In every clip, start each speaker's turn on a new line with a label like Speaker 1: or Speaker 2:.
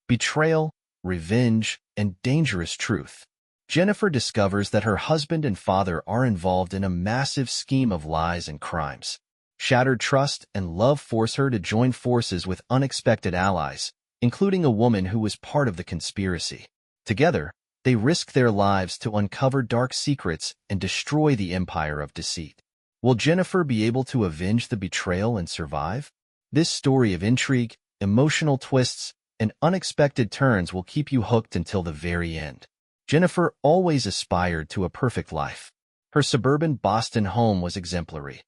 Speaker 1: Betrayal, Revenge, and Dangerous Truth. Jennifer discovers that her husband and father are involved in a massive scheme of lies and crimes. Shattered trust and love force her to join forces with unexpected allies, including a woman who was part of the conspiracy. Together, they risk their lives to uncover dark secrets and destroy the empire of deceit. Will Jennifer be able to avenge the betrayal and survive? This story of intrigue, emotional twists, and unexpected turns will keep you hooked until the very end. Jennifer always aspired to a perfect life. Her suburban Boston home was exemplary.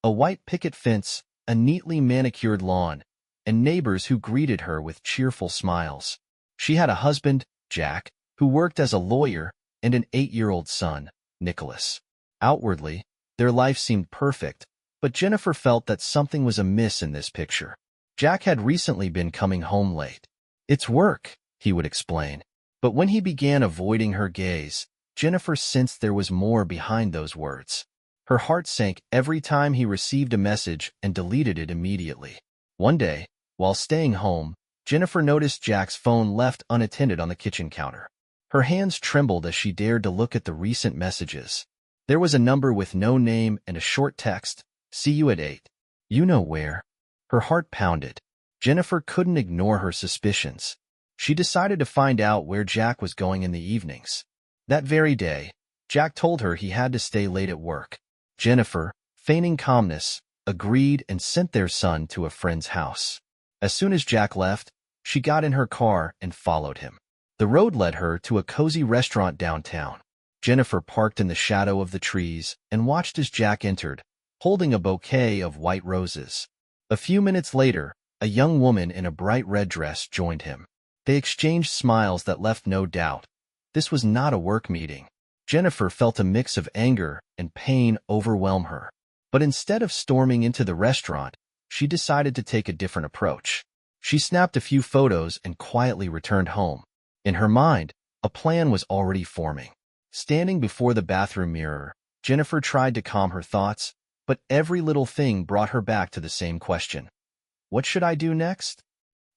Speaker 1: A white picket fence, a neatly manicured lawn, and neighbors who greeted her with cheerful smiles. She had a husband, Jack, who worked as a lawyer, and an 8-year-old son, Nicholas. Outwardly, their life seemed perfect, but Jennifer felt that something was amiss in this picture. Jack had recently been coming home late. "It's work," he would explain. But when he began avoiding her gaze, Jennifer sensed there was more behind those words. Her heart sank every time he received a message and deleted it immediately. One day, while staying home, Jennifer noticed Jack's phone left unattended on the kitchen counter. Her hands trembled as she dared to look at the recent messages. There was a number with no name and a short text, "See you at 8. You know where." Her heart pounded. Jennifer couldn't ignore her suspicions. She decided to find out where Jack was going in the evenings. That very day, Jack told her he had to stay late at work. Jennifer, feigning calmness, agreed and sent their son to a friend's house. As soon as Jack left, she got in her car and followed him. The road led her to a cozy restaurant downtown. Jennifer parked in the shadow of the trees and watched as Jack entered, holding a bouquet of white roses. A few minutes later, a young woman in a bright red dress joined him. They exchanged smiles that left no doubt. This was not a work meeting. Jennifer felt a mix of anger and pain overwhelm her. But instead of storming into the restaurant, she decided to take a different approach. She snapped a few photos and quietly returned home. In her mind, a plan was already forming. Standing before the bathroom mirror, Jennifer tried to calm her thoughts, but every little thing brought her back to the same question. What should I do next?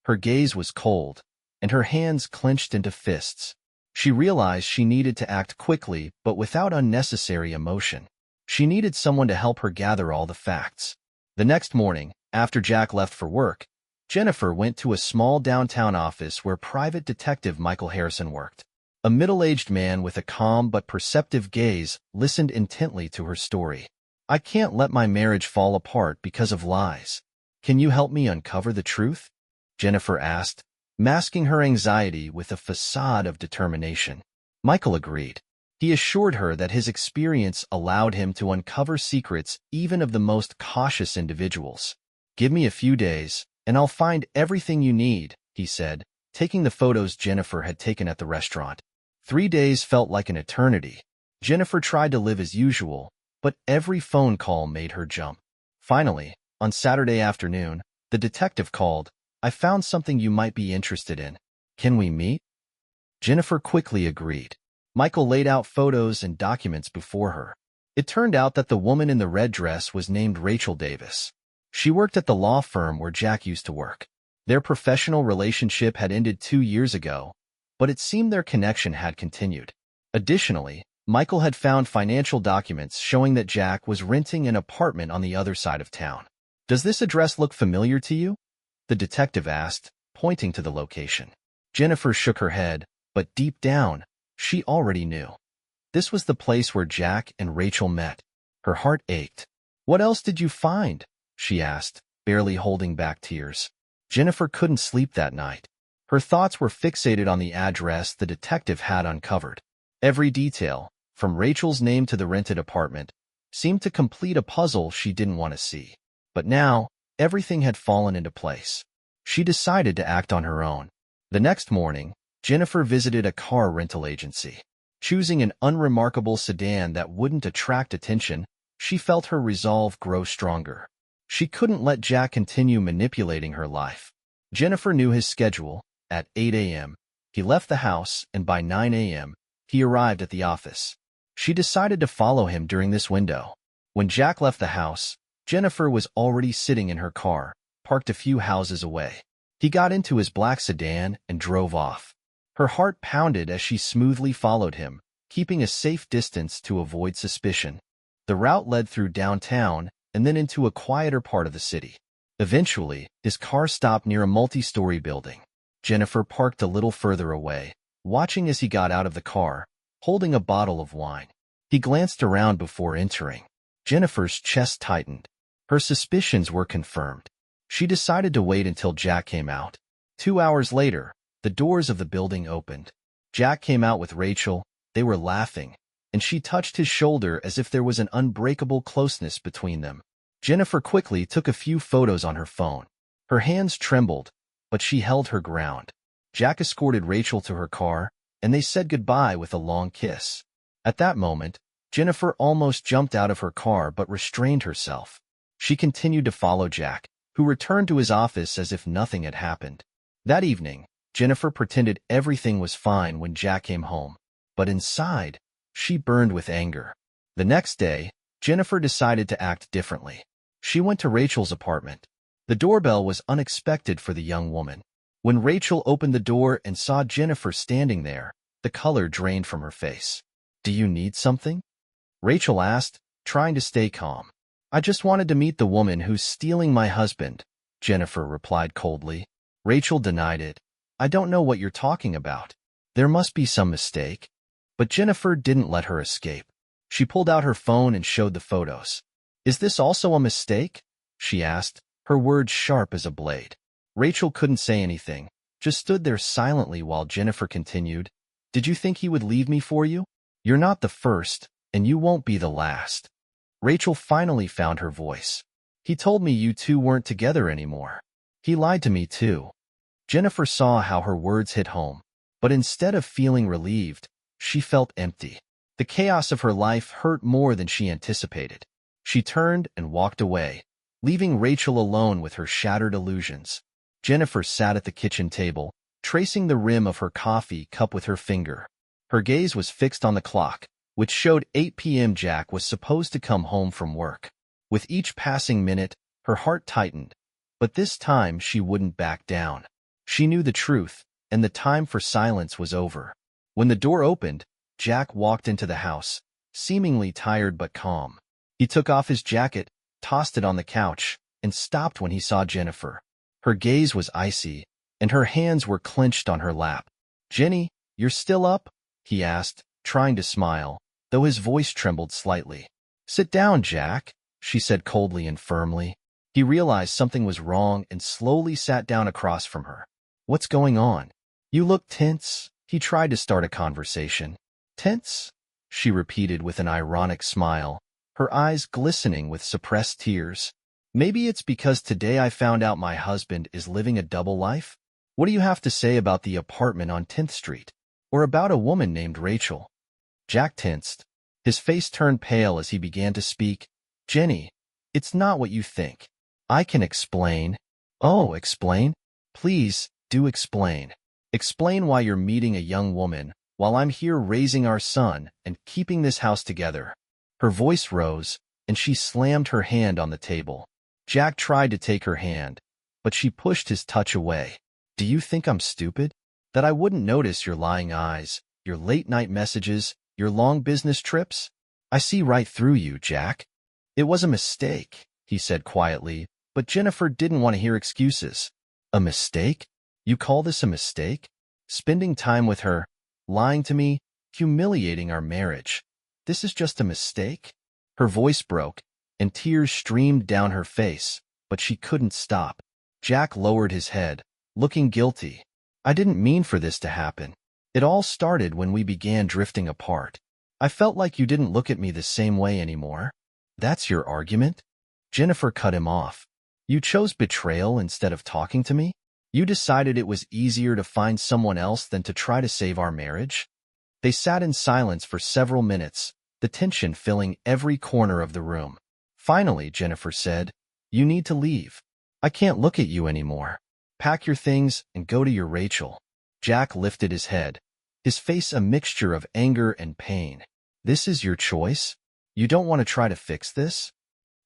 Speaker 1: Her gaze was cold, and her hands clenched into fists. She realized she needed to act quickly but without unnecessary emotion. She needed someone to help her gather all the facts. The next morning, after Jack left for work, Jennifer went to a small downtown office where private detective Michael Harrison worked. A middle-aged man with a calm but perceptive gaze listened intently to her story. "I can't let my marriage fall apart because of lies. Can you help me uncover the truth?" Jennifer asked, masking her anxiety with a facade of determination. Michael agreed. He assured her that his experience allowed him to uncover secrets even of the most cautious individuals. "Give me a few days, and I'll find everything you need," he said, taking the photos Jennifer had taken at the restaurant. 3 days felt like an eternity. Jennifer tried to live as usual, but every phone call made her jump. Finally, on Saturday afternoon, the detective called. "I found something you might be interested in. Can we meet?" Jennifer quickly agreed. Michael laid out photos and documents before her. It turned out that the woman in the red dress was named Rachel Davis. She worked at the law firm where Jack used to work. Their professional relationship had ended 2 years ago, but it seemed their connection had continued. Additionally, Michael had found financial documents showing that Jack was renting an apartment on the other side of town. "Does this address look familiar to you?" the detective asked, pointing to the location. Jennifer shook her head, but deep down, she already knew. This was the place where Jack and Rachel met. Her heart ached. "What else did you find?" she asked, barely holding back tears. Jennifer couldn't sleep that night. Her thoughts were fixated on the address the detective had uncovered. Every detail, from Rachel's name to the rented apartment, seemed to complete a puzzle she didn't want to see. But now, everything had fallen into place. She decided to act on her own. The next morning, Jennifer visited a car rental agency. Choosing an unremarkable sedan that wouldn't attract attention, she felt her resolve grow stronger. She couldn't let Jack continue manipulating her life. Jennifer knew his schedule. At 8 a.m., he left the house, and by 9 a.m., he arrived at the office. She decided to follow him during this window. When Jack left the house, Jennifer was already sitting in her car, parked a few houses away. He got into his black sedan and drove off. Her heart pounded as she smoothly followed him, keeping a safe distance to avoid suspicion. The route led through downtown and then into a quieter part of the city. Eventually, his car stopped near a multi-story building. Jennifer parked a little further away, watching as he got out of the car, holding a bottle of wine. He glanced around before entering. Jennifer's chest tightened. Her suspicions were confirmed. She decided to wait until Jack came out. 2 hours later, the doors of the building opened. Jack came out with Rachel. They were laughing, and she touched his shoulder as if there was an unbreakable closeness between them. Jennifer quickly took a few photos on her phone. Her hands trembled, but she held her ground. Jack escorted Rachel to her car, and they said goodbye with a long kiss. At that moment, Jennifer almost jumped out of her car but restrained herself. She continued to follow Jack, who returned to his office as if nothing had happened. That evening, Jennifer pretended everything was fine when Jack came home, but inside, she burned with anger. The next day, Jennifer decided to act differently. She went to Rachel's apartment. The doorbell was unexpected for the young woman. When Rachel opened the door and saw Jennifer standing there, the color drained from her face. "Do you need something?" Rachel asked, trying to stay calm. "I just wanted to meet the woman who's stealing my husband," Jennifer replied coldly. Rachel denied it. "I don't know what you're talking about. There must be some mistake." But Jennifer didn't let her escape. She pulled out her phone and showed the photos. "Is this also a mistake?" she asked, her words sharp as a blade. Rachel couldn't say anything, just stood there silently while Jennifer continued. "Did you think he would leave me for you? You're not the first, and you won't be the last." Rachel finally found her voice. "He told me you two weren't together anymore. He lied to me too." Jennifer saw how her words hit home, but instead of feeling relieved, she felt empty. The chaos of her life hurt more than she anticipated. She turned and walked away, leaving Rachel alone with her shattered illusions. Jennifer sat at the kitchen table, tracing the rim of her coffee cup with her finger. Her gaze was fixed on the clock, which showed 8 p.m. Jack was supposed to come home from work. With each passing minute, her heart tightened, but this time she wouldn't back down. She knew the truth, and the time for silence was over. When the door opened, Jack walked into the house, seemingly tired but calm. He took off his jacket, tossed it on the couch, and stopped when he saw Jennifer. Her gaze was icy, and her hands were clenched on her lap. "Jenny, you're still up?" he asked, trying to smile, though his voice trembled slightly. "Sit down, Jack," she said coldly and firmly. He realized something was wrong and slowly sat down across from her. "What's going on? You look tense." He tried to start a conversation. "Tense?" she repeated with an ironic smile, her eyes glistening with suppressed tears. "Maybe it's because today I found out my husband is living a double life? What do you have to say about the apartment on 10th Street? Or about a woman named Rachel?" Jack tensed. His face turned pale as he began to speak. "Jenny, it's not what you think. I can explain." "Oh, explain? Please, do explain. Explain why you're meeting a young woman while I'm here raising our son and keeping this house together." Her voice rose, and she slammed her hand on the table. Jack tried to take her hand, but she pushed his touch away. "Do you think I'm stupid? That I wouldn't notice your lying eyes, your late-night messages, your long business trips? I see right through you, Jack." "It was a mistake," he said quietly, but Jennifer didn't want to hear excuses. "A mistake? You call this a mistake? Spending time with her, lying to me, humiliating our marriage. This is just a mistake?" Her voice broke, and tears streamed down her face, but she couldn't stop. Jack lowered his head, looking guilty. "I didn't mean for this to happen. It all started when we began drifting apart. I felt like you didn't look at me the same way anymore." "That's your argument?" Jennifer cut him off. "You chose betrayal instead of talking to me? You decided it was easier to find someone else than to try to save our marriage?" They sat in silence for several minutes, the tension filling every corner of the room. Finally, Jennifer said, "You need to leave. I can't look at you anymore. Pack your things and go to your Rachel." Jack lifted his head, his face a mixture of anger and pain. "This is your choice? You don't want to try to fix this?"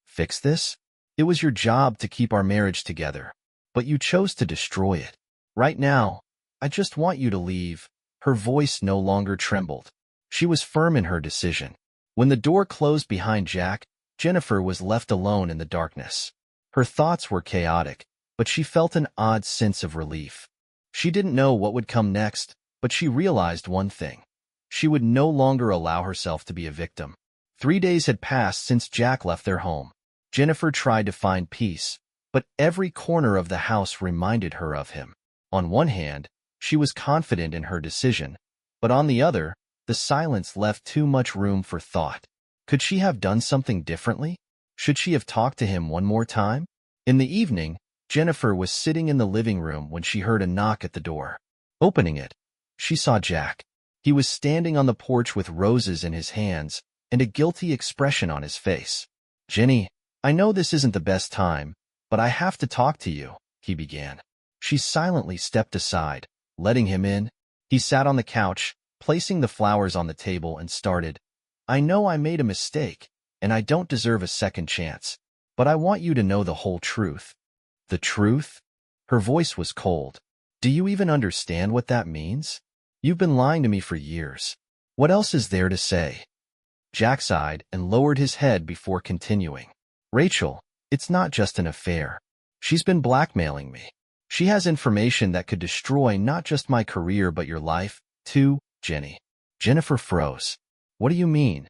Speaker 1: "Fix this? It was your job to keep our marriage together. but you chose to destroy it. Right now, I just want you to leave." Her voice no longer trembled. She was firm in her decision. When the door closed behind Jack, Jennifer was left alone in the darkness. Her thoughts were chaotic, but she felt an odd sense of relief. She didn't know what would come next, but she realized one thing. She would no longer allow herself to be a victim. 3 days had passed since Jack left their home. Jennifer tried to find peace, but every corner of the house reminded her of him. On one hand, she was confident in her decision, but on the other, the silence left too much room for thought. Could she have done something differently? Should she have talked to him one more time? In the evening, Jennifer was sitting in the living room when she heard a knock at the door. Opening it, she saw Jack. He was standing on the porch with roses in his hands and a guilty expression on his face. "Jenny, I know this isn't the best time, but I have to talk to you," he began. She silently stepped aside, letting him in. He sat on the couch, placing the flowers on the table, and started. "I know I made a mistake, and I don't deserve a second chance, but I want you to know the whole truth." "The truth?" Her voice was cold. "Do you even understand what that means? You've been lying to me for years. What else is there to say?" Jack sighed and lowered his head before continuing. "Rachel, it's not just an affair. She's been blackmailing me. She has information that could destroy not just my career but your life, too, Jenny." Jennifer froze. "What do you mean?"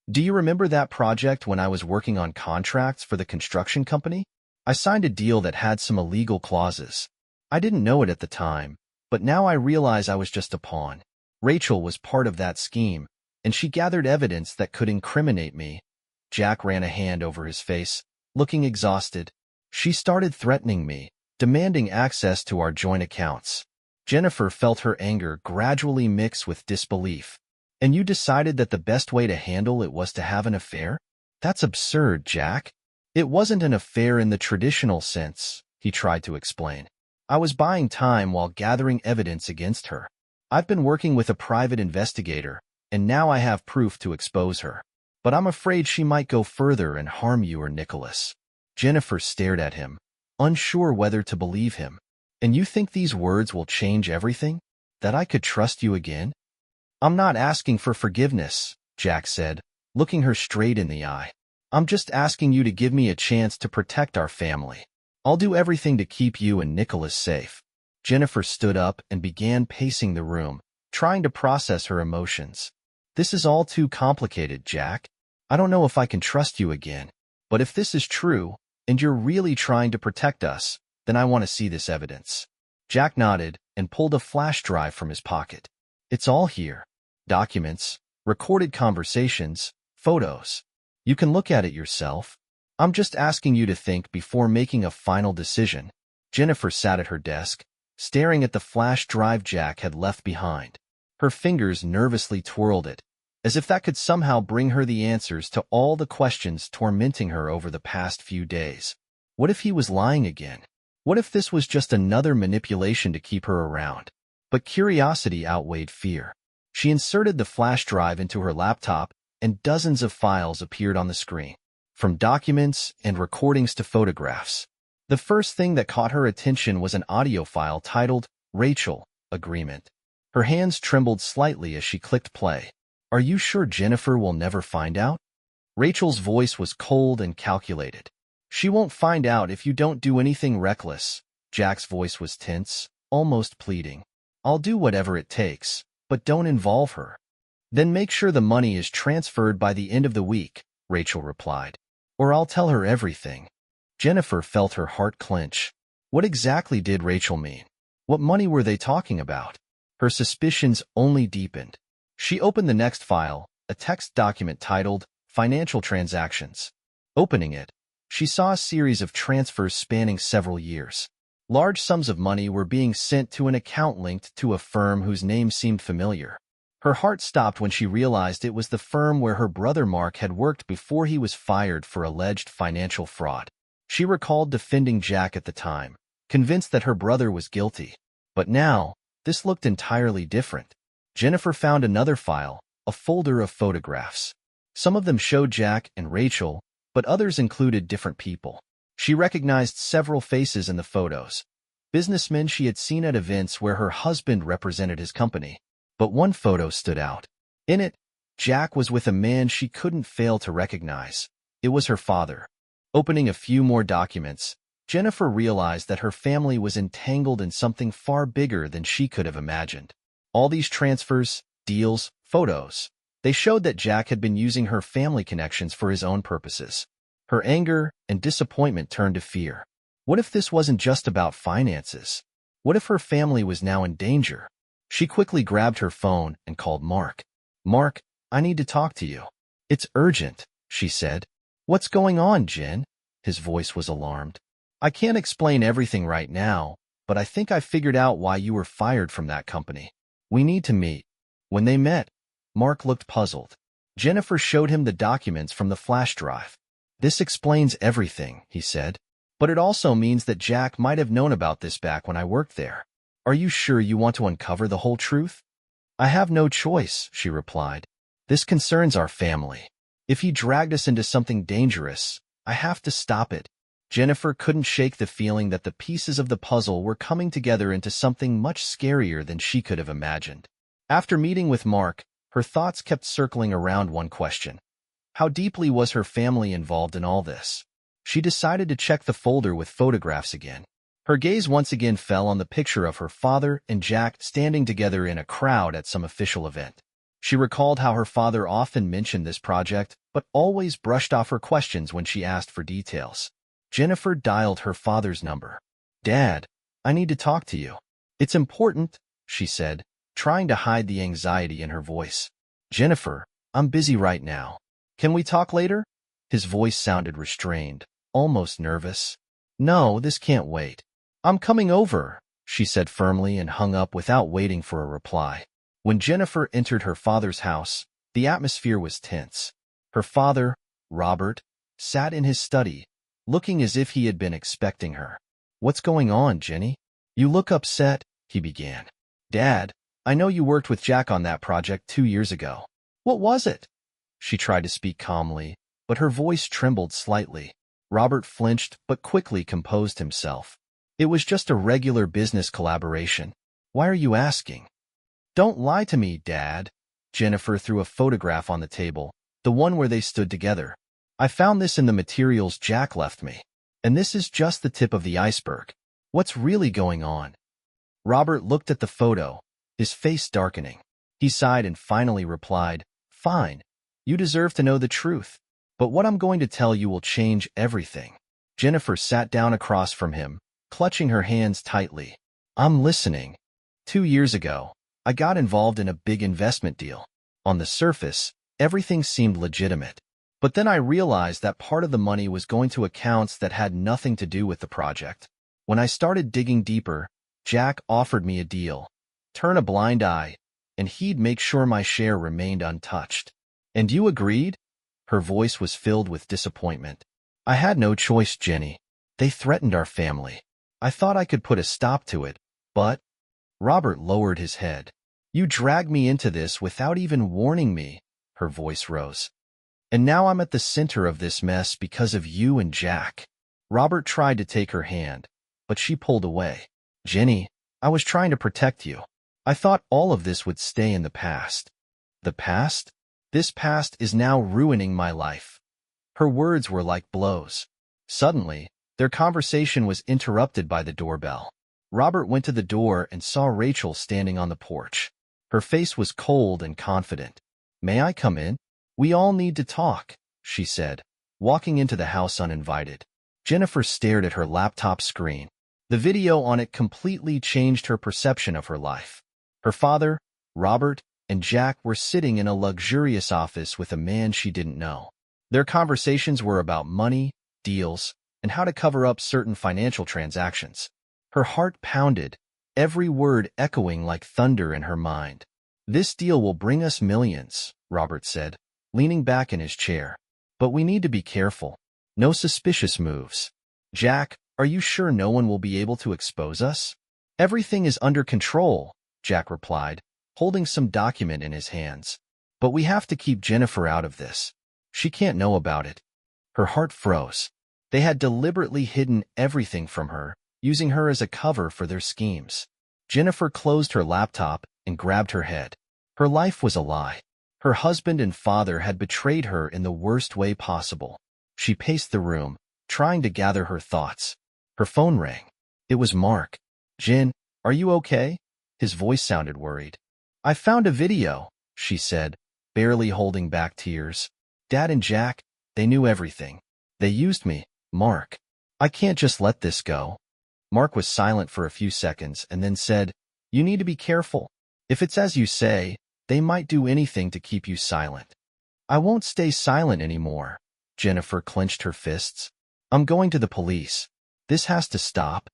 Speaker 1: "Do you remember that project when I was working on contracts for the construction company? I signed a deal that had some illegal clauses. I didn't know it at the time, but now I realize I was just a pawn. Rachel was part of that scheme, and she gathered evidence that could incriminate me." Jack ran a hand over his face, looking exhausted. "She started threatening me, demanding access to our joint accounts." Jennifer felt her anger gradually mix with disbelief. "And you decided that the best way to handle it was to have an affair? That's absurd, Jack." "It wasn't an affair in the traditional sense," he tried to explain. "I was buying time while gathering evidence against her. I've been working with a private investigator, and now I have proof to expose her. But I'm afraid she might go further and harm you or Nicholas." Jennifer stared at him, unsure whether to believe him. "And you think these words will change everything? That I could trust you again?" "I'm not asking for forgiveness," Jack said, looking her straight in the eye. "I'm just asking you to give me a chance to protect our family. I'll do everything to keep you and Nicholas safe." Jennifer stood up and began pacing the room, trying to process her emotions. "This is all too complicated, Jack. I don't know if I can trust you again. But if this is true, and you're really trying to protect us, then I want to see this evidence." Jack nodded and pulled a flash drive from his pocket. "It's all here. Documents, recorded conversations, photos. You can look at it yourself. I'm just asking you to think before making a final decision." Jennifer sat at her desk, staring at the flash drive Jack had left behind. Her fingers nervously twirled it, as if that could somehow bring her the answers to all the questions tormenting her over the past few days. What if he was lying again? What if this was just another manipulation to keep her around? But curiosity outweighed fear. She inserted the flash drive into her laptop, and dozens of files appeared on the screen, from documents and recordings to photographs. The first thing that caught her attention was an audio file titled "Rachel, Agreement." Her hands trembled slightly as she clicked play. "Are you sure Jennifer will never find out?" Rachel's voice was cold and calculated. "She won't find out if you don't do anything reckless." Jack's voice was tense, almost pleading. "I'll do whatever it takes, but don't involve her." "Then make sure the money is transferred by the end of the week," Rachel replied. "Or I'll tell her everything." Jennifer felt her heart clench. What exactly did Rachel mean? What money were they talking about? Her suspicions only deepened. She opened the next file, a text document titled "Financial Transactions." Opening it, she saw a series of transfers spanning several years. Large sums of money were being sent to an account linked to a firm whose name seemed familiar. Her heart stopped when she realized it was the firm where her brother Mark had worked before he was fired for alleged financial fraud. She recalled defending Jack at the time, convinced that her brother was guilty. But now, this looked entirely different. Jennifer found another file, a folder of photographs. Some of them showed Jack and Rachel, but others included different people. She recognized several faces in the photos, businessmen she had seen at events where her husband represented his company. But one photo stood out. In it, Jack was with a man she couldn't fail to recognize. It was her father. Opening a few more documents, Jennifer realized that her family was entangled in something far bigger than she could have imagined. All these transfers, deals, photos, they showed that Jack had been using her family connections for his own purposes. Her anger and disappointment turned to fear. What if this wasn't just about finances? What if her family was now in danger? She quickly grabbed her phone and called Mark. "Mark, I need to talk to you." "It's urgent," she said. "What's going on, Jen?" His voice was alarmed. "I can't explain everything right now, but I think I figured out why you were fired from that company. We need to meet." When they met, Mark looked puzzled. Jennifer showed him the documents from the flash drive. "This explains everything," he said. "But it also means that Jack might have known about this back when I worked there. Are you sure you want to uncover the whole truth?" "I have no choice," she replied. "This concerns our family. If he dragged us into something dangerous, I have to stop it." Jennifer couldn't shake the feeling that the pieces of the puzzle were coming together into something much scarier than she could have imagined. After meeting with Mark, her thoughts kept circling around one question. How deeply was her family involved in all this? She decided to check the folder with photographs again. Her gaze once again fell on the picture of her father and Jack standing together in a crowd at some official event. She recalled how her father often mentioned this project, but always brushed off her questions when she asked for details. Jennifer dialed her father's number. "Dad, I need to talk to you." "It's important," she said, trying to hide the anxiety in her voice. "Jennifer, I'm busy right now. Can we talk later?" His voice sounded restrained, almost nervous. "No, this can't wait." "I'm coming over," she said firmly and hung up without waiting for a reply. When Jennifer entered her father's house, the atmosphere was tense. Her father, Robert, sat in his study, looking as if he had been expecting her. "What's going on, Jenny? You look upset," he began. "Dad, I know you worked with Jack on that project 2 years ago." "What was it?" She tried to speak calmly, but her voice trembled slightly. Robert flinched but quickly composed himself. "It was just a regular business collaboration. Why are you asking?" "Don't lie to me, Dad." Jennifer threw a photograph on the table, the one where they stood together. "I found this in the materials Jack left me. And this is just the tip of the iceberg. What's really going on?" Robert looked at the photo, his face darkening. He sighed and finally replied, "Fine. You deserve to know the truth. But what I'm going to tell you will change everything." Jennifer sat down across from him, clutching her hands tightly. "I'm listening. 2 years ago, I got involved in a big investment deal. On the surface, everything seemed legitimate. But then I realized that part of the money was going to accounts that had nothing to do with the project. When I started digging deeper, Jack offered me a deal. Turn a blind eye, and he'd make sure my share remained untouched." "And you agreed?" Her voice was filled with disappointment. "I had no choice, Jenny. They threatened our family. I thought I could put a stop to it, but—" Robert lowered his head. "You dragged me into this without even warning me." Her voice rose. "And now I'm at the center of this mess because of you and Jack." Robert tried to take her hand, but she pulled away. "Jenny, I was trying to protect you. I thought all of this would stay in the past." "The past? This past is now ruining my life." Her words were like blows. Suddenly, their conversation was interrupted by the doorbell. Robert went to the door and saw Rachel standing on the porch. Her face was cold and confident. "May I come in? We all need to talk," she said, walking into the house uninvited. Jennifer stared at her laptop screen. The video on it completely changed her perception of her life. Her father, Robert, and Jack were sitting in a luxurious office with a man she didn't know. Their conversations were about money, deals, and how to cover up certain financial transactions. Her heart pounded, every word echoing like thunder in her mind. "This deal will bring us millions," Robert said, leaning back in his chair. "But we need to be careful. No suspicious moves." "Jack, are you sure no one will be able to expose us?" "Everything is under control," Jack replied, holding some document in his hands. "But we have to keep Jennifer out of this. She can't know about it." Her heart froze. They had deliberately hidden everything from her, using her as a cover for their schemes. Jennifer closed her laptop and grabbed her head. Her life was a lie. Her husband and father had betrayed her in the worst way possible. She paced the room, trying to gather her thoughts. Her phone rang. It was Mark. "Jen, are you okay?" His voice sounded worried. "I found a video," she said, barely holding back tears. "Dad and Jack, they knew everything. They used me, Mark. I can't just let this go." Mark was silent for a few seconds and then said, "You need to be careful. If it's as you say, they might do anything to keep you silent." "I won't stay silent anymore." Jennifer clenched her fists. "I'm going to the police. This has to stop."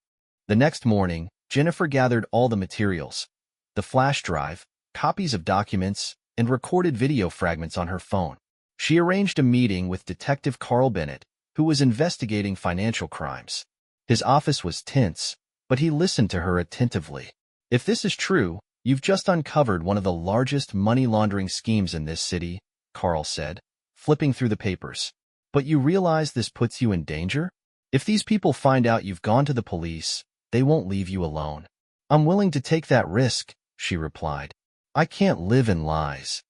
Speaker 1: The next morning, Jennifer gathered all the materials, the flash drive, copies of documents, and recorded video fragments on her phone. She arranged a meeting with Detective Carl Bennett, who was investigating financial crimes. His office was tense, but he listened to her attentively. "If this is true, you've just uncovered one of the largest money laundering schemes in this city," Carl said, flipping through the papers. "But you realize this puts you in danger? If these people find out you've gone to the police, they won't leave you alone." "I'm willing to take that risk," she replied. "I can't live in lies."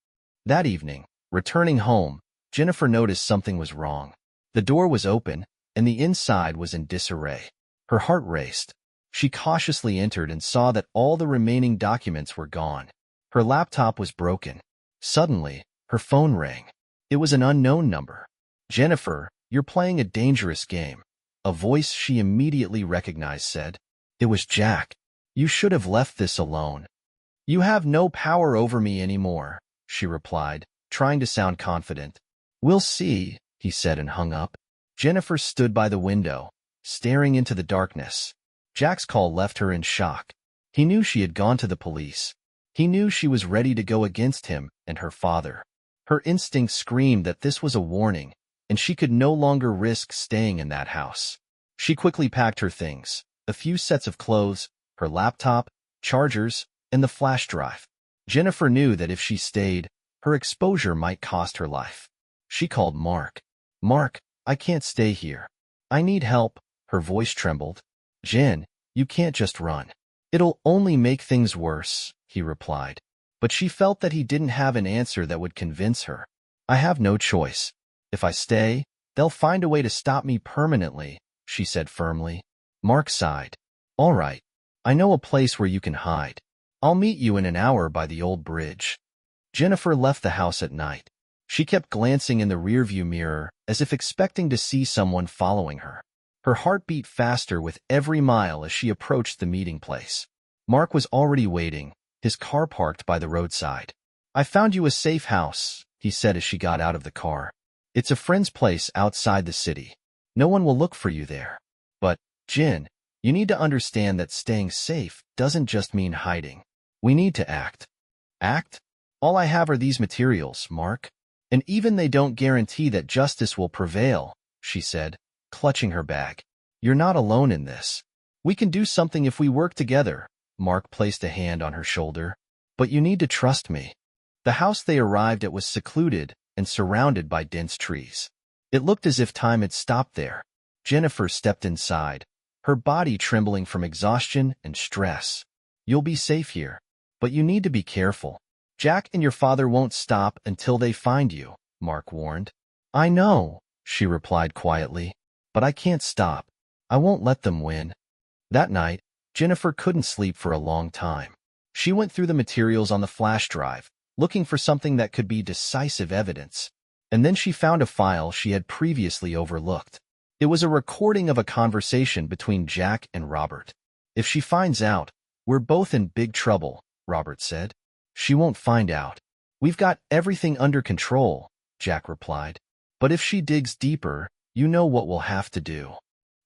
Speaker 1: That evening, returning home, Jennifer noticed something was wrong. The door was open, and the inside was in disarray. Her heart raced. She cautiously entered and saw that all the remaining documents were gone. Her laptop was broken. Suddenly, her phone rang. It was an unknown number. "Jennifer, you're playing a dangerous game," a voice she immediately recognized said. It was Jack. "You should have left this alone." "You have no power over me anymore," she replied, trying to sound confident. "We'll see," he said and hung up. Jennifer stood by the window, staring into the darkness. Jack's call left her in shock. He knew she had gone to the police. He knew she was ready to go against him and her father. Her instinct screamed that this was a warning, and she could no longer risk staying in that house. She quickly packed her things, a few sets of clothes, her laptop, chargers, and the flash drive. Jennifer knew that if she stayed, her exposure might cost her life. She called Mark. "Mark, I can't stay here. I need help." Her voice trembled. "Jen, you can't just run. It'll only make things worse," he replied. But she felt that he didn't have an answer that would convince her. "I have no choice. If I stay, they'll find a way to stop me permanently," she said firmly. Mark sighed. "All right. I know a place where you can hide. I'll meet you in an hour by the old bridge." Jennifer left the house at night. She kept glancing in the rearview mirror as if expecting to see someone following her. Her heart beat faster with every mile as she approached the meeting place. Mark was already waiting, his car parked by the roadside. "I found you a safe house," he said as she got out of the car. "It's a friend's place outside the city. No one will look for you there. But, Jen, you need to understand that staying safe doesn't just mean hiding. We need to act." "Act? All I have are these materials, Mark. And even they don't guarantee that justice will prevail," she said, clutching her bag. "You're not alone in this. We can do something if we work together." Mark placed a hand on her shoulder. "But you need to trust me." The house they arrived at was secluded and surrounded by dense trees. It looked as if time had stopped there. Jennifer stepped inside, her body trembling from exhaustion and stress. "You'll be safe here, but you need to be careful. Jack and your father won't stop until they find you," Mark warned. "I know," she replied quietly, "but I can't stop. I won't let them win." That night, Jennifer couldn't sleep for a long time. She went through the materials on the flash drive, looking for something that could be decisive evidence. And then she found a file she had previously overlooked. It was a recording of a conversation between Jack and Robert. "If she finds out, we're both in big trouble," Robert said. "She won't find out. We've got everything under control," Jack replied. "But if she digs deeper, you know what we'll have to do."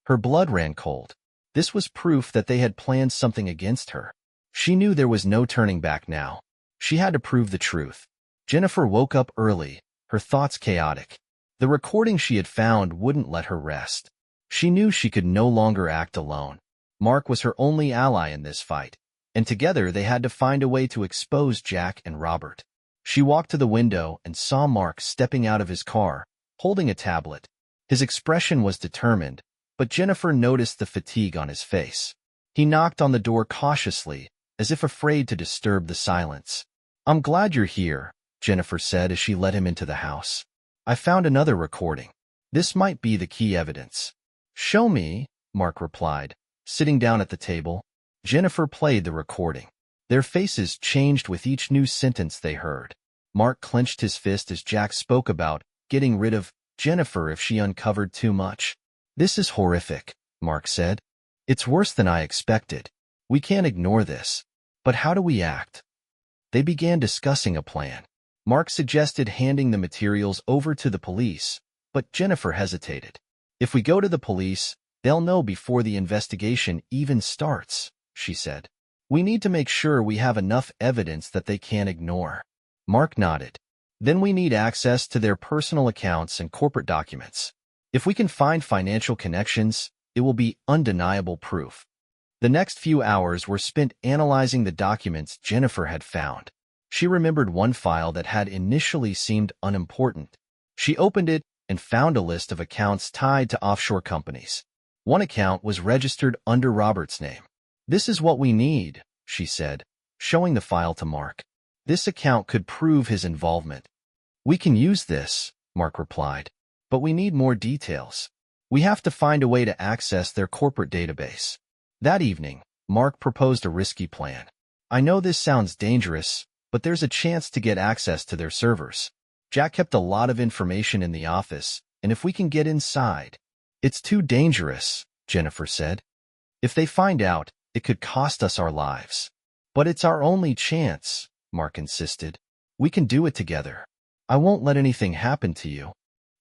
Speaker 1: Her blood ran cold. This was proof that they had planned something against her. She knew there was no turning back now. She had to prove the truth. Jennifer woke up early, her thoughts chaotic. The recording she had found wouldn't let her rest. She knew she could no longer act alone. Mark was her only ally in this fight, and together they had to find a way to expose Jack and Robert. She walked to the window and saw Mark stepping out of his car, holding a tablet. His expression was determined, but Jennifer noticed the fatigue on his face. He knocked on the door cautiously, as if afraid to disturb the silence. "I'm glad you're here," Jennifer said as she led him into the house. "I found another recording. This might be the key evidence." "Show me," Mark replied, sitting down at the table. Jennifer played the recording. Their faces changed with each new sentence they heard. Mark clenched his fist as Jack spoke about getting rid of Jennifer if she uncovered too much. "This is horrific," Mark said. "It's worse than I expected. We can't ignore this. But how do we act?" They began discussing a plan. Mark suggested handing the materials over to the police, but Jennifer hesitated. "If we go to the police, they'll know before the investigation even starts," she said. "We need to make sure we have enough evidence that they can't ignore." Mark nodded. "Then we need access to their personal accounts and corporate documents. If we can find financial connections, it will be undeniable proof." The next few hours were spent analyzing the documents Jennifer had found. She remembered one file that had initially seemed unimportant. She opened it and found a list of accounts tied to offshore companies. One account was registered under Robert's name. "This is what we need," she said, showing the file to Mark. "This account could prove his involvement." "We can use this," Mark replied, "but we need more details. We have to find a way to access their corporate database." That evening, Mark proposed a risky plan. "I know this sounds dangerous, but there's a chance to get access to their servers. Jack kept a lot of information in the office, and if we can get inside—" "It's too dangerous," Jennifer said. "If they find out, it could cost us our lives." "But it's our only chance," Mark insisted. "We can do it together. I won't let anything happen to you."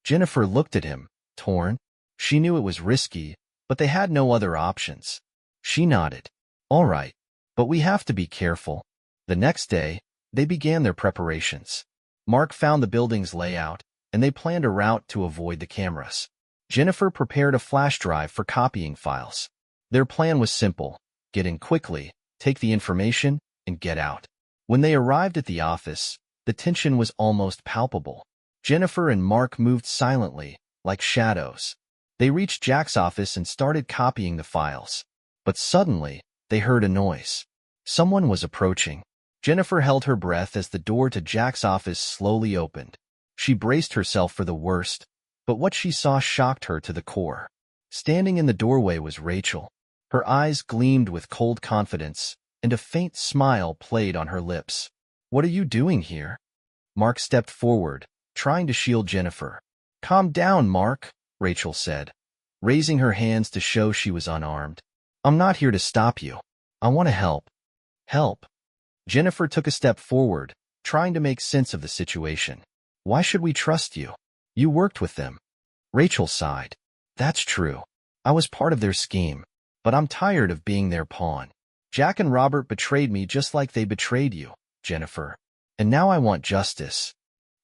Speaker 1: Jennifer looked at him, torn. She knew it was risky, but they had no other options. She nodded. "All right, but we have to be careful." The next day, they began their preparations. Mark found the building's layout, and they planned a route to avoid the cameras. Jennifer prepared a flash drive for copying files. Their plan was simple: get in quickly, take the information, and get out. When they arrived at the office, the tension was almost palpable. Jennifer and Mark moved silently, like shadows. They reached Jack's office and started copying the files. But suddenly, they heard a noise. Someone was approaching. Jennifer held her breath as the door to Jack's office slowly opened. She braced herself for the worst, but what she saw shocked her to the core. Standing in the doorway was Rachel. Her eyes gleamed with cold confidence, and a faint smile played on her lips. "What are you doing here?" Mark stepped forward, trying to shield Jennifer. "Calm down, Mark," Rachel said, raising her hands to show she was unarmed. "I'm not here to stop you. I want to help." "Help?" Jennifer took a step forward, trying to make sense of the situation. "Why should we trust you? You worked with them." Rachel sighed. "That's true. I was part of their scheme, but I'm tired of being their pawn. Jack and Robert betrayed me just like they betrayed you, Jennifer. And now I want justice."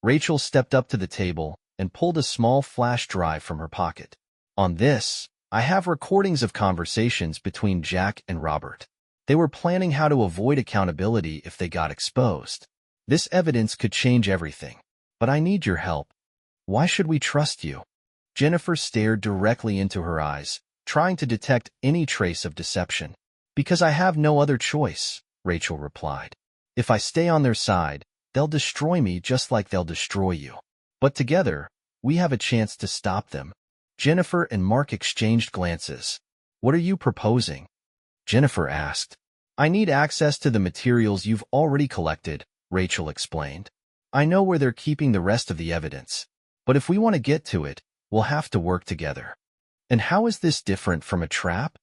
Speaker 1: Rachel stepped up to the table and pulled a small flash drive from her pocket. "On this, I have recordings of conversations between Jack and Robert. They were planning how to avoid accountability if they got exposed. This evidence could change everything. But I need your help. Why should we trust you?" Jennifer stared directly into her eyes, trying to detect any trace of deception. "Because I have no other choice," Rachel replied. "If I stay on their side, they'll destroy me just like they'll destroy you. But together, we have a chance to stop them." Jennifer and Mark exchanged glances. "What are you proposing?" Jennifer asked. "I need access to the materials you've already collected," Rachel explained. "I know where they're keeping the rest of the evidence. But if we want to get to it, we'll have to work together." "And how is this different from a trap?"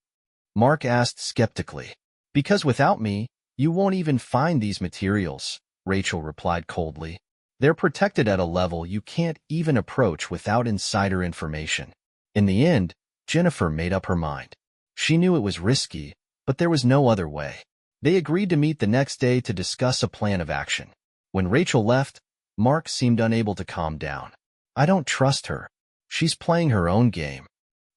Speaker 1: Mark asked skeptically. "Because without me, you won't even find these materials," Rachel replied coldly. "They're protected at a level you can't even approach without insider information." In the end, Jennifer made up her mind. She knew it was risky, but there was no other way. They agreed to meet the next day to discuss a plan of action. When Rachel left, Mark seemed unable to calm down. "I don't trust her. She's playing her own game."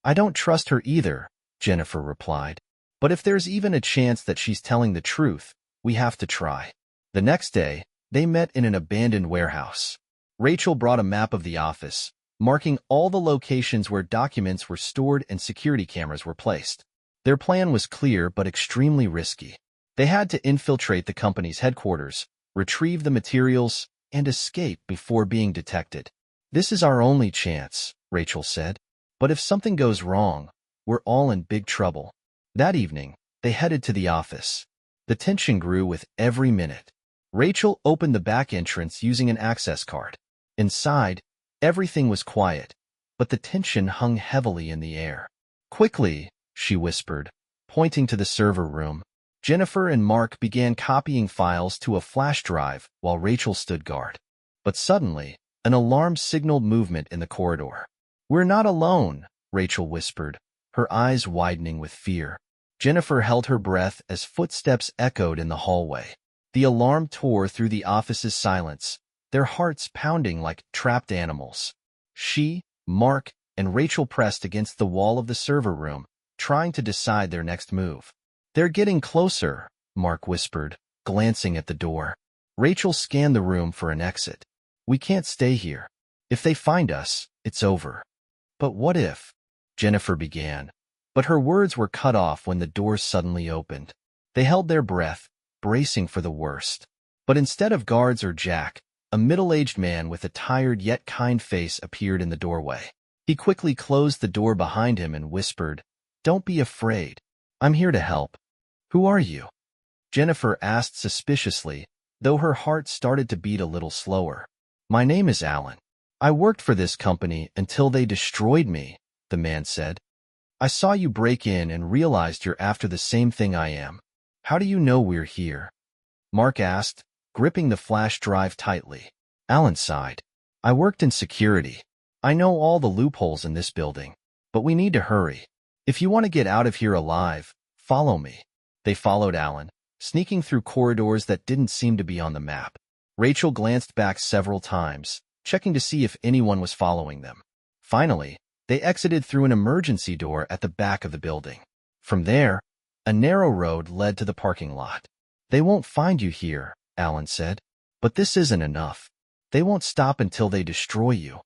Speaker 1: "I don't trust her either," Jennifer replied. "But if there's even a chance that she's telling the truth, we have to try." The next day, they met in an abandoned warehouse. Rachel brought a map of the office, marking all the locations where documents were stored and security cameras were placed. Their plan was clear but extremely risky. They had to infiltrate the company's headquarters, retrieve the materials, and escape before being detected. "This is our only chance," Rachel said. "But if something goes wrong, we're all in big trouble." That evening, they headed to the office. The tension grew with every minute. Rachel opened the back entrance using an access card. Inside, everything was quiet, but the tension hung heavily in the air. "Quickly," she whispered, pointing to the server room. Jennifer and Mark began copying files to a flash drive while Rachel stood guard. But suddenly, an alarm signaled movement in the corridor. "We're not alone," Rachel whispered, her eyes widening with fear. Jennifer held her breath as footsteps echoed in the hallway. The alarm tore through the office's silence, their hearts pounding like trapped animals. She, Mark, and Rachel pressed against the wall of the server room, trying to decide their next move. "They're getting closer," Mark whispered, glancing at the door. Rachel scanned the room for an exit. "We can't stay here. If they find us, it's over." "But what if?" Jennifer began, but her words were cut off when the door suddenly opened. They held their breath, bracing for the worst. But instead of guards or Jack, a middle-aged man with a tired yet kind face appeared in the doorway. He quickly closed the door behind him and whispered, "Don't be afraid. I'm here to help." "Who are you?" Jennifer asked suspiciously, though her heart started to beat a little slower. "My name is Alan. I worked for this company until they destroyed me," the man said. "I saw you break in and realized you're after the same thing I am. How do you know we're here?" Mark asked, gripping the flash drive tightly. Alan sighed. "I worked in security. I know all the loopholes in this building, but we need to hurry. If you want to get out of here alive, follow me." They followed Alan, sneaking through corridors that didn't seem to be on the map. Rachel glanced back several times, checking to see if anyone was following them. Finally, they exited through an emergency door at the back of the building. From there, a narrow road led to the parking lot. "They won't find you here," Alan said. "But this isn't enough. They won't stop until they destroy you."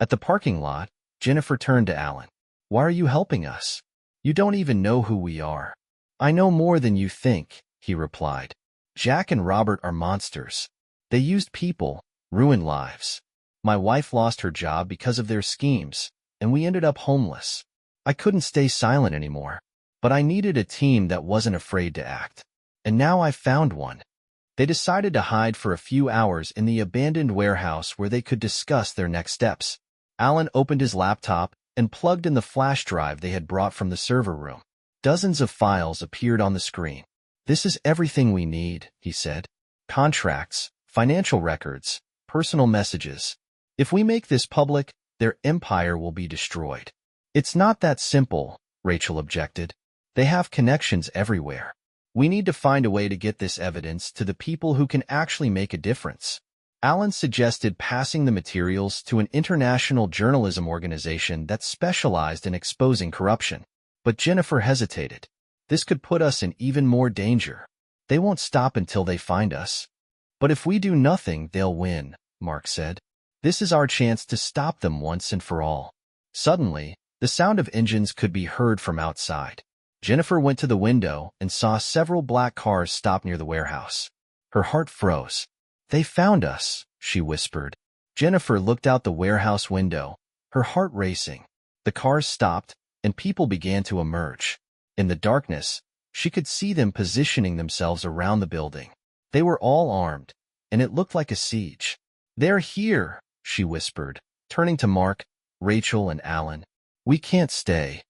Speaker 1: At the parking lot, Jennifer turned to Alan. "Why are you helping us? You don't even know who we are." "I know more than you think," he replied. "Jack and Robert are monsters. They used people, ruined lives. My wife lost her job because of their schemes, and we ended up homeless. I couldn't stay silent anymore, but I needed a team that wasn't afraid to act. And now I've found one." They decided to hide for a few hours in the abandoned warehouse where they could discuss their next steps. Alan opened his laptop and plugged in the flash drive they had brought from the server room. Dozens of files appeared on the screen. "This is everything we need," he said. "Contracts, financial records, personal messages. If we make this public, their empire will be destroyed." "It's not that simple," Rachel objected. "They have connections everywhere. We need to find a way to get this evidence to the people who can actually make a difference." Alan suggested passing the materials to an international journalism organization that specialized in exposing corruption. But Jennifer hesitated. "This could put us in even more danger. They won't stop until they find us." "But if we do nothing, they'll win," Mark said. "This is our chance to stop them once and for all." Suddenly, the sound of engines could be heard from outside. Jennifer went to the window and saw several black cars stop near the warehouse. Her heart froze. "They found us," she whispered. Jennifer looked out the warehouse window, her heart racing. The cars stopped, and people began to emerge. In the darkness, she could see them positioning themselves around the building. They were all armed, and it looked like a siege. "They're here," she whispered, turning to Mark, Rachel, and Alan. "We can't stay."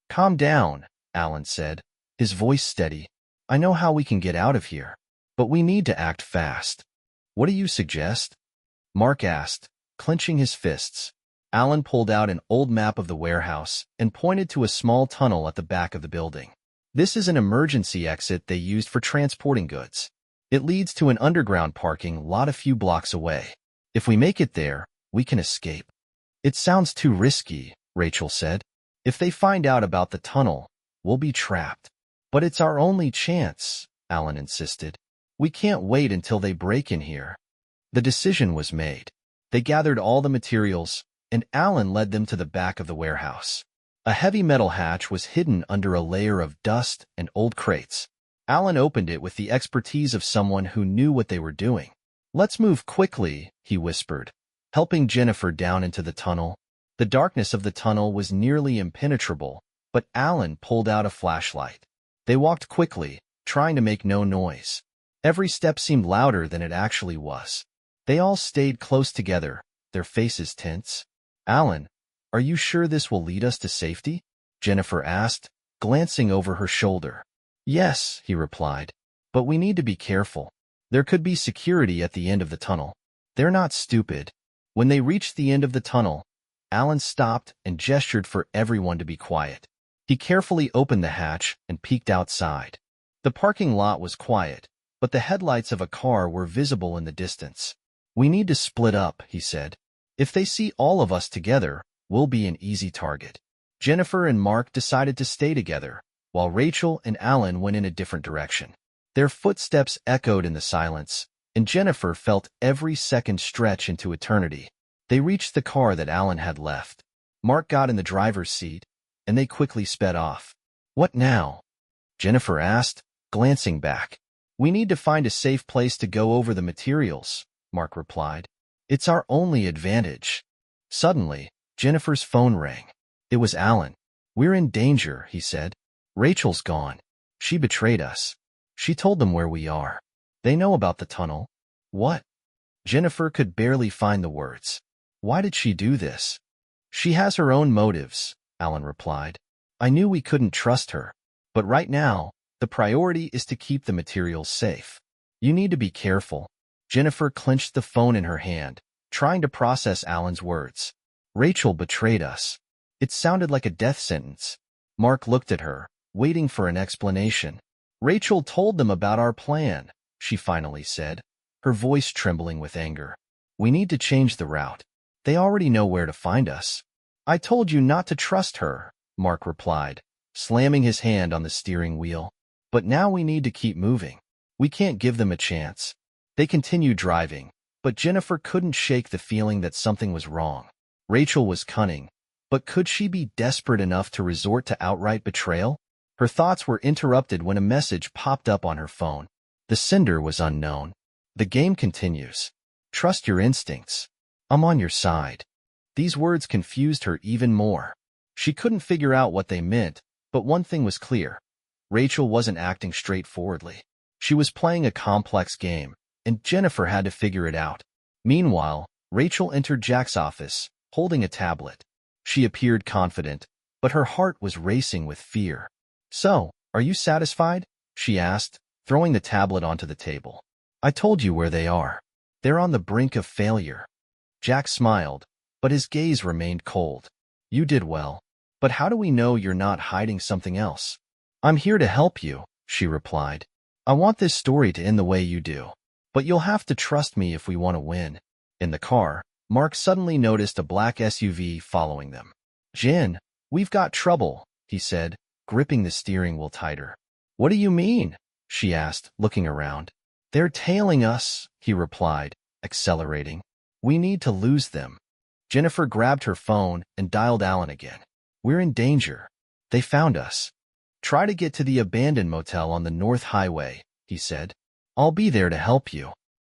Speaker 1: "Calm down," Alan said, his voice steady. "I know how we can get out of here, but we need to act fast." "What do you suggest?" Mark asked, clenching his fists. Alan pulled out an old map of the warehouse and pointed to a small tunnel at the back of the building. "This is an emergency exit they used for transporting goods. It leads to an underground parking lot a few blocks away. If we make it there, we can escape." "It sounds too risky," Rachel said. "If they find out about the tunnel, we'll be trapped." "But it's our only chance," Alan insisted. "We can't wait until they break in here." The decision was made. They gathered all the materials, and Alan led them to the back of the warehouse. A heavy metal hatch was hidden under a layer of dust and old crates. Alan opened it with the expertise of someone who knew what they were doing. "Let's move quickly," he whispered, helping Jennifer down into the tunnel. The darkness of the tunnel was nearly impenetrable, but Alan pulled out a flashlight. They walked quickly, trying to make no noise. Every step seemed louder than it actually was. They all stayed close together, their faces tense. "Alan, are you sure this will lead us to safety?" Jennifer asked, glancing over her shoulder. "Yes," he replied, "but we need to be careful. There could be security at the end of the tunnel." "They're not stupid." When they reached the end of the tunnel, Alan stopped and gestured for everyone to be quiet. He carefully opened the hatch and peeked outside. The parking lot was quiet, but the headlights of a car were visible in the distance. "We need to split up," he said. "If they see all of us together, we'll be an easy target." Jennifer and Mark decided to stay together, while Rachel and Alan went in a different direction. Their footsteps echoed in the silence, and Jennifer felt every second stretch into eternity. They reached the car that Alan had left. Mark got in the driver's seat, and they quickly sped off. "What now?" Jennifer asked, glancing back. "We need to find a safe place to go over the materials," Mark replied. "It's our only advantage." Suddenly, Jennifer's phone rang. It was Alan. "We're in danger," he said. "Rachel's gone. She betrayed us. She told them where we are. They know about the tunnel." "What?" Jennifer could barely find the words. "Why did she do this?" "She has her own motives," Alan replied. "I knew we couldn't trust her. But right now, the priority is to keep the materials safe. You need to be careful." Jennifer clenched the phone in her hand, trying to process Alan's words. "Rachel betrayed us." It sounded like a death sentence. Mark looked at her, waiting for an explanation. "Rachel told them about our plan," she finally said, her voice trembling with anger. "We need to change the route. They already know where to find us." "I told you not to trust her," Mark replied, slamming his hand on the steering wheel. "But now we need to keep moving. We can't give them a chance." They continued driving, but Jennifer couldn't shake the feeling that something was wrong. Rachel was cunning, but could she be desperate enough to resort to outright betrayal? Her thoughts were interrupted when a message popped up on her phone. The sender was unknown. "The game continues. Trust your instincts. I'm on your side." These words confused her even more. She couldn't figure out what they meant, but one thing was clear. Rachel wasn't acting straightforwardly. She was playing a complex game, and Jennifer had to figure it out. Meanwhile, Rachel entered Jack's office, holding a tablet. She appeared confident, but her heart was racing with fear. "So, are you satisfied?" she asked, throwing the tablet onto the table. "I told you where they are. They're on the brink of failure." Jack smiled, but his gaze remained cold. "You did well. But how do we know you're not hiding something else?" "I'm here to help you," she replied. "I want this story to end the way you do. But you'll have to trust me if we want to win." In the car, Mark suddenly noticed a black SUV following them. "Jen, we've got trouble," he said, gripping the steering wheel tighter. "What do you mean?" she asked, looking around. "They're tailing us," he replied, accelerating. "We need to lose them." Jennifer grabbed her phone and dialed Alan again. "We're in danger. They found us. Try to get to the abandoned motel on the North Highway," he said. "I'll be there to help you."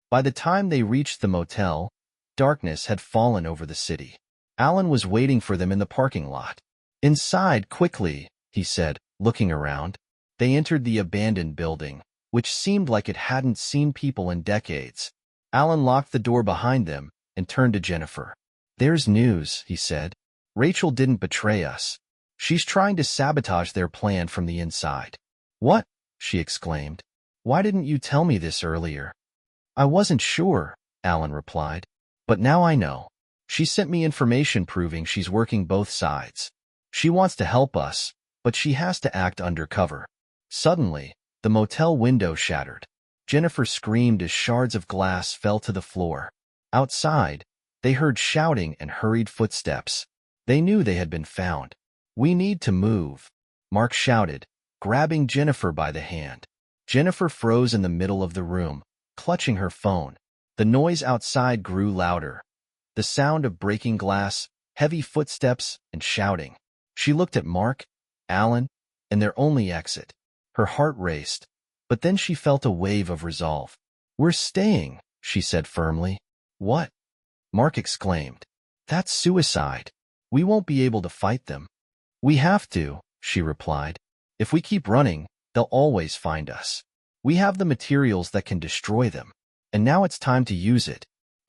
Speaker 1: By the time they reached the motel, darkness had fallen over the city. Alan was waiting for them in the parking lot. "Inside, quickly," he said, looking around. They entered the abandoned building, which seemed like it hadn't seen people in decades. Alan locked the door behind them and turned to Jennifer. "There's news," he said. "Rachel didn't betray us. She's trying to sabotage their plan from the inside." "What?" she exclaimed. "Why didn't you tell me this earlier?" "I wasn't sure," Alan replied. "But now I know. She sent me information proving she's working both sides. She wants to help us, but she has to act undercover." Suddenly, the motel window shattered. Jennifer screamed as shards of glass fell to the floor. Outside, they heard shouting and hurried footsteps. They knew they had been found. "We need to move," Mark shouted, grabbing Jennifer by the hand. Jennifer froze in the middle of the room, clutching her phone. The noise outside grew louder. The sound of breaking glass, heavy footsteps, and shouting. She looked at Mark, Alan, and their only exit. Her heart raced, but then she felt a wave of resolve. "We're staying," she said firmly. "What?" Mark exclaimed. "That's suicide. We won't be able to fight them." "We have to," she replied. "If we keep running, they'll always find us. We have the materials that can destroy them. And now it's time to use it."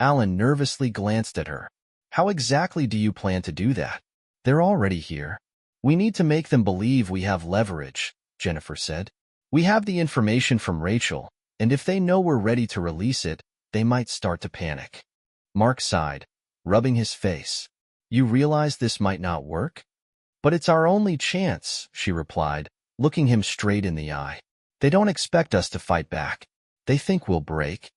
Speaker 1: Alan nervously glanced at her. "How exactly do you plan to do that?" "They're already here. We need to make them believe we have leverage," Jennifer said. "We have the information from Rachel, and if they know we're ready to release it, they might start to panic." Mark sighed, rubbing his face. "You realize this might not work?" "But it's our only chance," she replied, looking him straight in the eye. "They don't expect us to fight back. They think we'll break."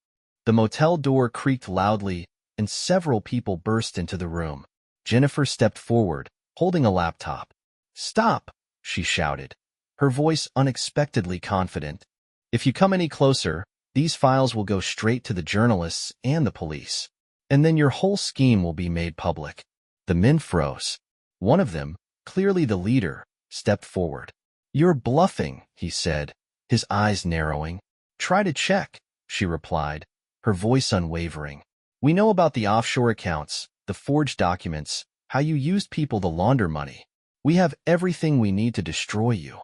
Speaker 1: The motel door creaked loudly, and several people burst into the room. Jennifer stepped forward, holding a laptop. "Stop!" she shouted, her voice unexpectedly confident. "If you come any closer, these files will go straight to the journalists and the police. And then your whole scheme will be made public." The men froze. One of them, clearly the leader, stepped forward. "You're bluffing," he said, his eyes narrowing. "Try to check," she replied, her voice unwavering. "We know about the offshore accounts, the forged documents, how you used people to launder money. We have everything we need to destroy you."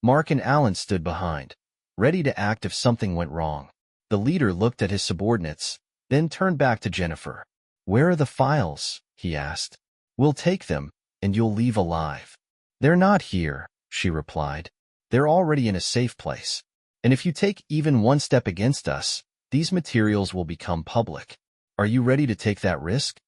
Speaker 1: Mark and Alan stood behind, ready to act if something went wrong. The leader looked at his subordinates, then turned back to Jennifer. "Where are the files?" he asked. "We'll take them, and you'll leave alive." "They're not here," she replied. "They're already in a safe place. And if you take even one step against us, these materials will become public. Are you ready to take that risk?"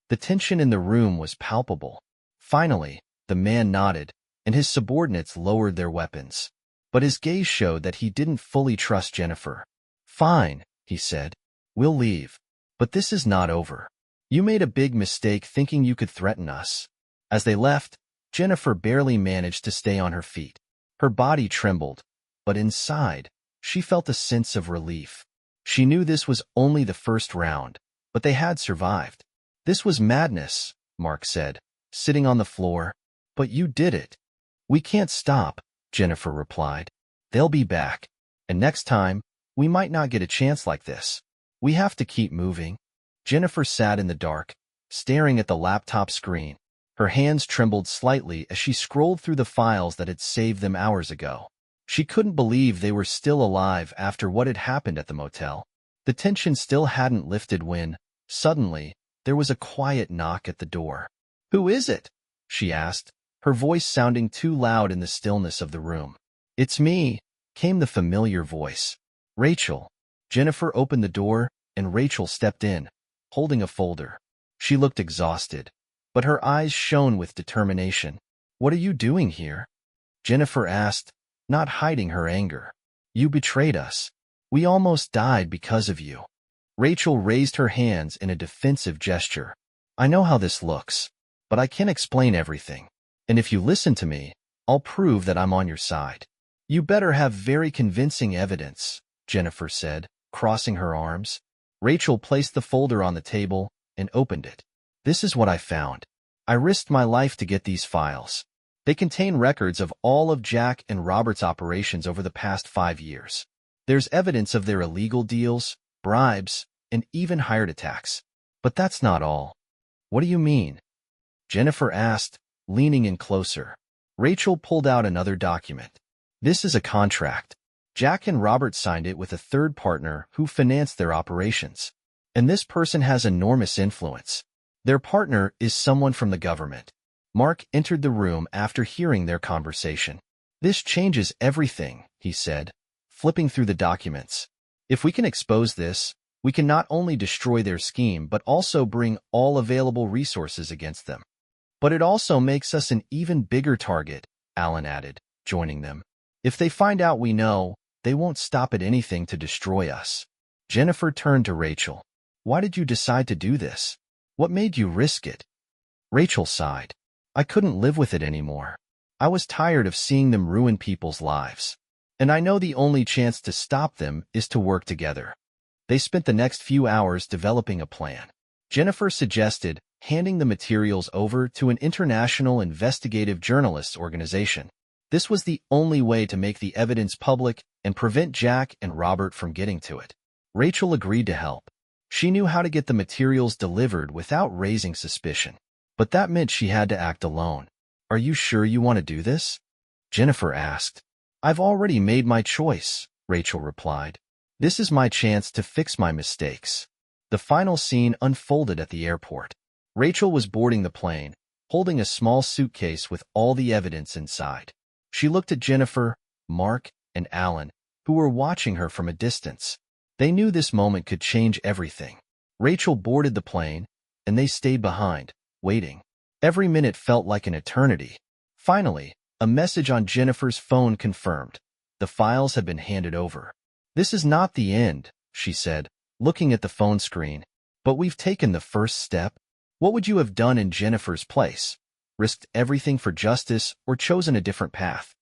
Speaker 1: The tension in the room was palpable. Finally, the man nodded, and his subordinates lowered their weapons. But his gaze showed that he didn't fully trust Jennifer. "Fine," he said. "We'll leave. But this is not over. You made a big mistake thinking you could threaten us." As they left, Jennifer barely managed to stay on her feet. Her body trembled, but inside, she felt a sense of relief. She knew this was only the first round, but they had survived. "This was madness," Mark said, sitting on the floor. "But you did it." "We can't stop," Jennifer replied. "They'll be back. And next time, we might not get a chance like this. We have to keep moving." Jennifer sat in the dark, staring at the laptop screen. Her hands trembled slightly as she scrolled through the files that had saved them hours ago. She couldn't believe they were still alive after what had happened at the motel. The tension still hadn't lifted when, suddenly, there was a quiet knock at the door. "Who is it?" she asked, her voice sounding too loud in the stillness of the room. "It's me," came the familiar voice. "Rachel." Jennifer opened the door, and Rachel stepped in, holding a folder. She looked exhausted, but her eyes shone with determination. "What are you doing here?" Jennifer asked, not hiding her anger. "You betrayed us. We almost died because of you." Rachel raised her hands in a defensive gesture. "I know how this looks, but I can't explain everything. And if you listen to me, I'll prove that I'm on your side." "You better have very convincing evidence," Jennifer said, crossing her arms. Rachel placed the folder on the table and opened it. "This is what I found. I risked my life to get these files. They contain records of all of Jack and Robert's operations over the past 5 years. There's evidence of their illegal deals, bribes, and even hired attacks. But that's not all." "What do you mean?" Jennifer asked, leaning in closer. Rachel pulled out another document. "This is a contract. Jack and Robert signed it with a third partner who financed their operations. And this person has enormous influence. Their partner is someone from the government." Mark entered the room after hearing their conversation. "This changes everything," he said, flipping through the documents. "If we can expose this, we can not only destroy their scheme but also bring all available resources against them." "But it also makes us an even bigger target," Alan added, joining them. "If they find out we know, they won't stop at anything to destroy us." Jennifer turned to Rachel. "Why did you decide to do this? What made you risk it?" Rachel sighed. "I couldn't live with it anymore. I was tired of seeing them ruin people's lives. And I know the only chance to stop them is to work together." They spent the next few hours developing a plan. Jennifer suggested handing the materials over to an international investigative journalists organization. This was the only way to make the evidence public and prevent Jack and Robert from getting to it. Rachel agreed to help. She knew how to get the materials delivered without raising suspicion. But that meant she had to act alone. "Are you sure you want to do this?" Jennifer asked. "I've already made my choice," Rachel replied. "This is my chance to fix my mistakes." The final scene unfolded at the airport. Rachel was boarding the plane, holding a small suitcase with all the evidence inside. She looked at Jennifer, Mark, and Alan, who were watching her from a distance. They knew this moment could change everything. Rachel boarded the plane, and they stayed behind, waiting. Every minute felt like an eternity. Finally, a message on Jennifer's phone confirmed. The files had been handed over. "This is not the end," she said, looking at the phone screen. "But we've taken the first step." What would you have done in Jennifer's place? Risked everything for justice or chosen a different path?